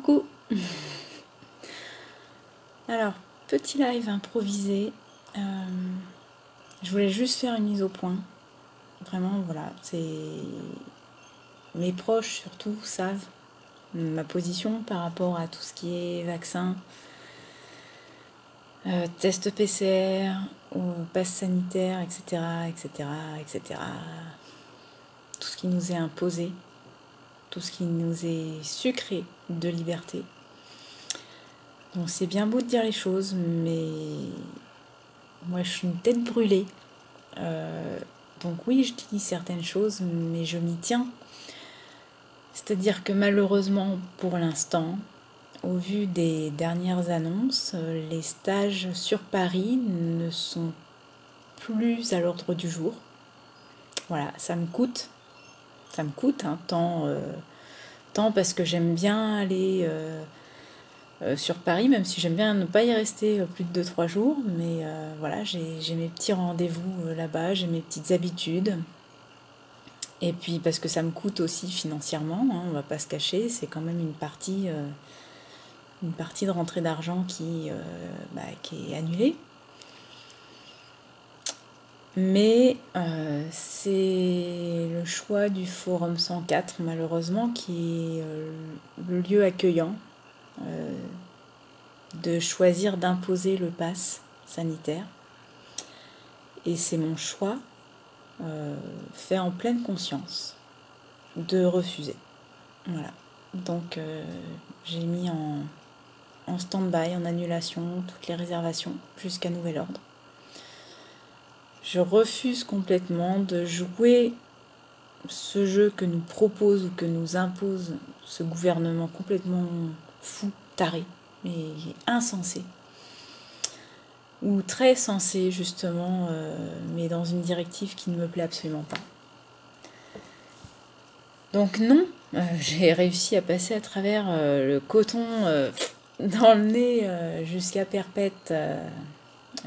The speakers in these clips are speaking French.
Coucou. Alors, petit live improvisé. Je voulais juste faire une mise au point. Vraiment, voilà, c'est... Mes proches, surtout, savent ma position par rapport à tout ce qui est vaccin, test PCR, ou passe sanitaire, etc., etc., etc. Tout ce qui nous est imposé, tout ce qui nous est sucré de liberté. Donc c'est bien beau de dire les choses, mais moi je suis une tête brûlée. Donc oui, je dis certaines choses, mais je m'y tiens. C'est-à-dire que malheureusement, pour l'instant, au vu des dernières annonces, les stages sur Paris ne sont plus à l'ordre du jour. Voilà, ça me coûte hein, tant parce que j'aime bien aller sur Paris, même si j'aime bien ne pas y rester plus de 2-3 jours, mais voilà, j'ai mes petits rendez-vous là-bas, j'ai mes petites habitudes. Et puis parce que ça me coûte aussi financièrement, hein, on va pas se cacher, c'est quand même une partie de rentrée d'argent qui est annulée. Mais c'est le choix du Forum 104, malheureusement, qui est le lieu accueillant, de choisir d'imposer le pass sanitaire. Et c'est mon choix, fait en pleine conscience, de refuser. Voilà. Donc j'ai mis en stand-by, en annulation, toutes les réservations jusqu'à nouvel ordre. Je refuse complètement de jouer ce jeu que nous propose ou que nous impose ce gouvernement complètement fou, taré, mais insensé. Ou très sensé justement, mais dans une directive qui ne me plaît absolument pas. Donc non, j'ai réussi à passer à travers le coton dans le nez jusqu'à perpète,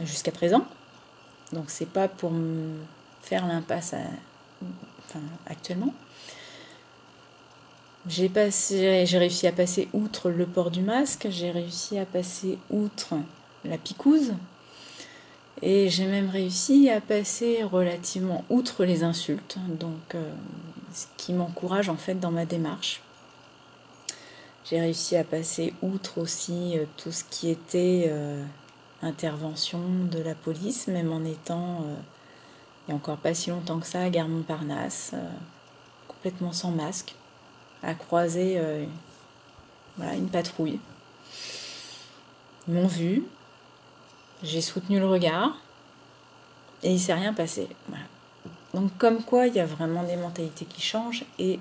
jusqu'à présent. Donc c'est pas pour me faire l'impasse actuellement. J'ai réussi à passer outre le port du masque, j'ai réussi à passer outre la picouse, et j'ai même réussi à passer relativement outre les insultes, donc ce qui m'encourage en fait dans ma démarche. J'ai réussi à passer outre aussi tout ce qui était intervention de la police, même en étant, il n'y a encore pas si longtemps que ça, à Gare Montparnasse, complètement sans masque, à croiser une patrouille. Ils m'ont vu, j'ai soutenu le regard, et il ne s'est rien passé. Voilà. Donc comme quoi, il y a vraiment des mentalités qui changent, et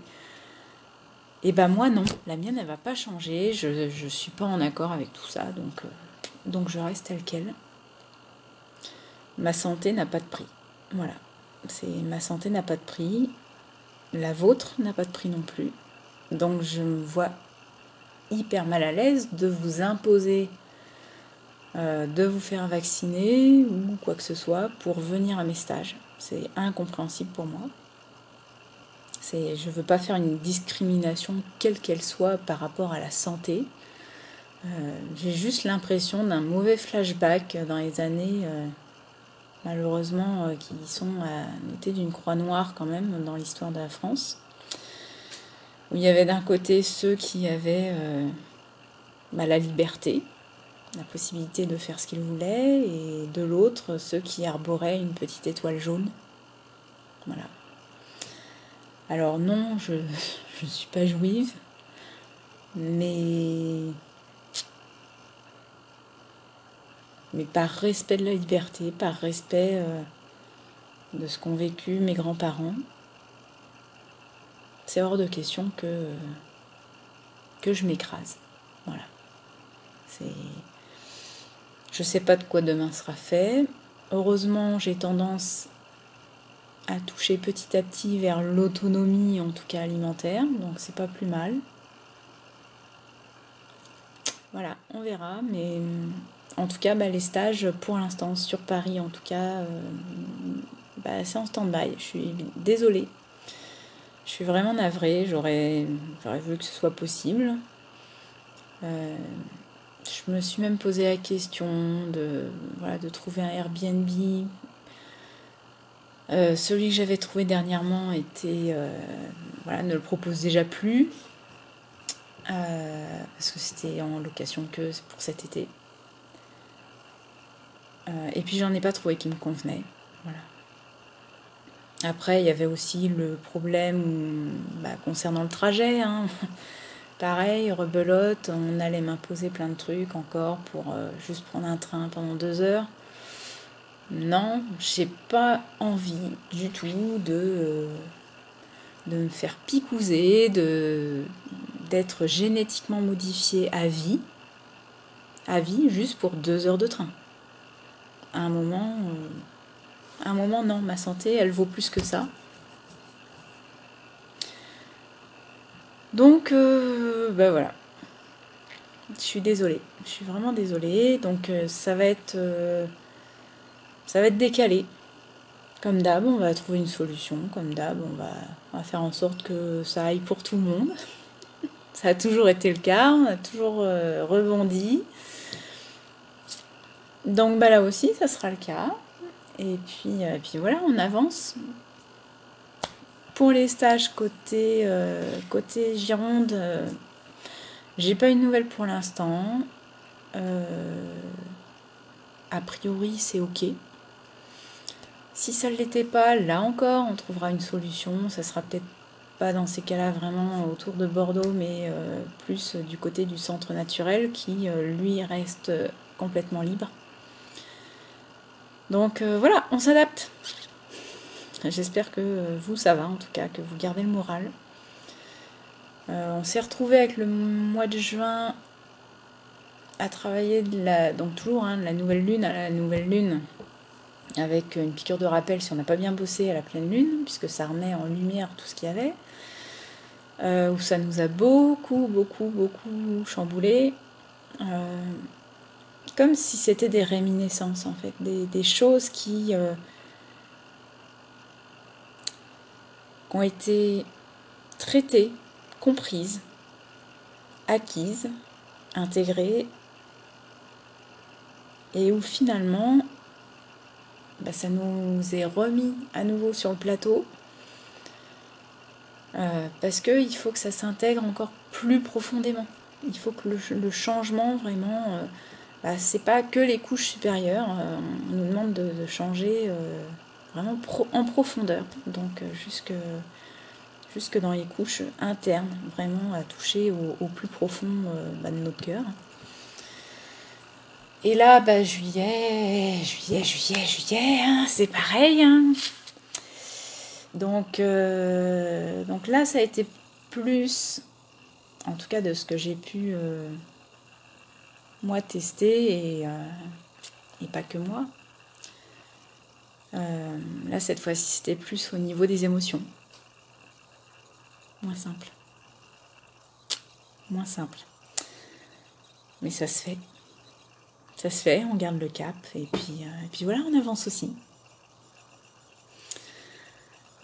moi non, la mienne elle va pas changer, je suis pas en accord avec tout ça, donc je reste telle quelle. Ma santé n'a pas de prix, voilà, ma santé n'a pas de prix, la vôtre n'a pas de prix non plus, donc je me vois hyper mal à l'aise de vous imposer de vous faire vacciner ou quoi que ce soit pour venir à mes stages. C'est incompréhensible pour moi. Je ne veux pas faire une discrimination quelle qu'elle soit par rapport à la santé. J'ai juste l'impression d'un mauvais flashback dans les années, malheureusement, qui sont à noter d'une croix noire quand même dans l'histoire de la France, où il y avait d'un côté ceux qui avaient la liberté, la possibilité de faire ce qu'ils voulaient, et de l'autre ceux qui arboraient une petite étoile jaune. Voilà. Alors non, je ne suis pas juive, mais par respect de la liberté, par respect de ce qu'ont vécu mes grands-parents, c'est hors de question que je m'écrase. Voilà. Je sais pas de quoi demain sera fait. Heureusement, j'ai tendance à toucher petit à petit vers l'autonomie, en tout cas alimentaire, donc c'est pas plus mal. Voilà, on verra, mais en tout cas, les stages pour l'instant sur Paris, en tout cas, c'est en stand-by. Je suis désolée, je suis vraiment navrée, j'aurais voulu que ce soit possible. Je me suis même posé la question de trouver un Airbnb. Celui que j'avais trouvé dernièrement ne le propose déjà plus. Parce que c'était en location que pour cet été. Et puis j'en ai pas trouvé qui me convenait. Voilà. Après, il y avait aussi le problème concernant le trajet. Hein. Pareil, rebelote, on allait m'imposer plein de trucs encore pour juste prendre un train pendant 2 heures. Non, j'ai pas envie du tout de me faire picouser, d'être génétiquement modifiée à vie, juste pour 2 heures de train. À un moment, non, ma santé, elle vaut plus que ça. Donc, voilà. Je suis désolée. Je suis vraiment désolée. Donc, ça va être décalé. Comme d'hab, on va trouver une solution. Comme d'hab, on va faire en sorte que ça aille pour tout le monde. Ça a toujours été le cas. On a toujours rebondi. Donc, là aussi, ça sera le cas. Et puis voilà, on avance. Pour les stages côté Gironde, j'ai pas eu de nouvelles pour l'instant. A priori, c'est ok. Si ça ne l'était pas, là encore, on trouvera une solution. Ça sera peut-être pas dans ces cas-là vraiment autour de Bordeaux, mais plus du côté du centre naturel qui, lui, reste complètement libre. Donc voilà, on s'adapte. J'espère que vous, ça va en tout cas, que vous gardez le moral. On s'est retrouvé avec le mois de juin à travailler donc toujours de la nouvelle lune à la nouvelle lune, avec une piqûre de rappel si on n'a pas bien bossé à la pleine lune, puisque ça remet en lumière tout ce qu'il y avait, où ça nous a beaucoup chamboulé, comme si c'était des réminiscences en fait, des choses qui ont été traitées, comprises, acquises, intégrées, et où finalement ça nous est remis à nouveau sur le plateau, parce qu'il faut que ça s'intègre encore plus profondément. Il faut que le changement vraiment, c'est pas que les couches supérieures, on nous demande de changer vraiment en profondeur, donc jusque dans les couches internes, vraiment à toucher au plus profond de notre cœur. Et là, juillet, hein, c'est pareil. Hein. Donc là, ça a été plus, en tout cas de ce que j'ai pu moi tester, et pas que moi. Là, cette fois-ci, c'était plus au niveau des émotions. Moins simple. Mais ça se fait. Ça se fait, on garde le cap, et puis voilà, on avance aussi.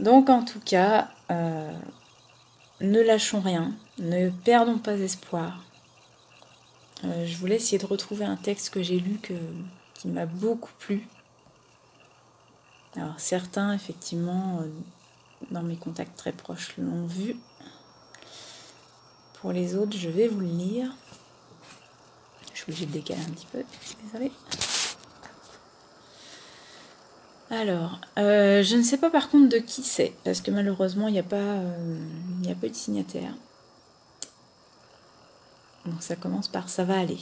Donc en tout cas, ne lâchons rien, ne perdons pas espoir. Je voulais essayer de retrouver un texte que j'ai lu qui m'a beaucoup plu. Alors certains, effectivement, dans mes contacts très proches l'ont vu. Pour les autres, je vais vous le lire. Je suis obligée de décaler un petit peu, désolée. Alors, je ne sais pas par contre de qui c'est, parce que malheureusement, il n'y a pas de signataire. Donc ça commence par « ça va aller ».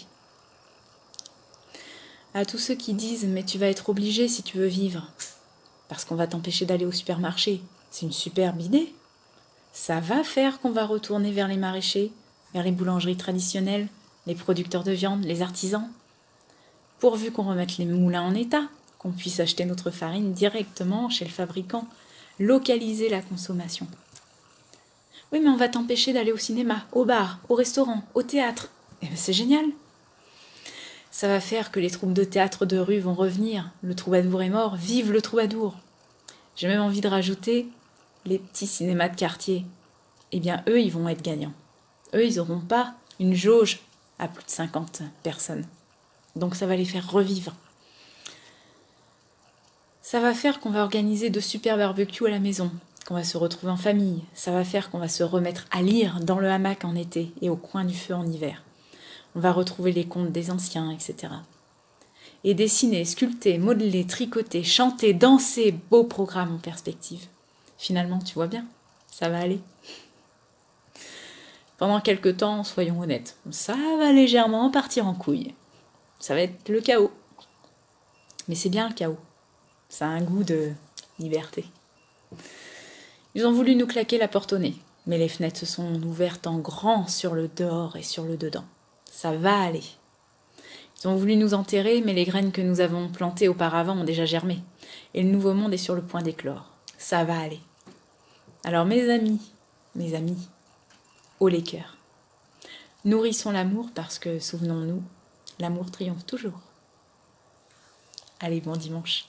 À tous ceux qui disent « mais tu vas être obligé si tu veux vivre, parce qu'on va t'empêcher d'aller au supermarché ». C'est une superbe idée. Ça va faire qu'on va retourner vers les maraîchers, vers les boulangeries traditionnelles, les producteurs de viande, les artisans. Pourvu qu'on remette les moulins en état, qu'on puisse acheter notre farine directement chez le fabricant, localiser la consommation. Oui, mais on va t'empêcher d'aller au cinéma, au bar, au restaurant, au théâtre. Eh bien, c'est génial. Ça va faire que les troupes de théâtre de rue vont revenir. Le troubadour est mort, vive le troubadour. J'ai même envie de rajouter les petits cinémas de quartier. Eh bien, eux, ils vont être gagnants. Eux, ils n'auront pas une jauge à plus de 50 personnes. Donc ça va les faire revivre. Ça va faire qu'on va organiser de super barbecues à la maison, qu'on va se retrouver en famille. Ça va faire qu'on va se remettre à lire dans le hamac en été et au coin du feu en hiver. On va retrouver les contes des anciens, etc. Et dessiner, sculpter, modeler, tricoter, chanter, danser, beau programme en perspective. Finalement, tu vois bien, ça va aller. Pendant quelques temps, soyons honnêtes, ça va légèrement partir en couille. Ça va être le chaos. Mais c'est bien le chaos. Ça a un goût de liberté. Ils ont voulu nous claquer la porte au nez, mais les fenêtres se sont ouvertes en grand sur le dehors et sur le dedans. Ça va aller. Ils ont voulu nous enterrer, mais les graines que nous avons plantées auparavant ont déjà germé. Et le nouveau monde est sur le point d'éclore. Ça va aller. Alors mes amis, haut les cœurs. Nourrissons l'amour parce que, souvenons-nous, l'amour triomphe toujours. Allez, bon dimanche.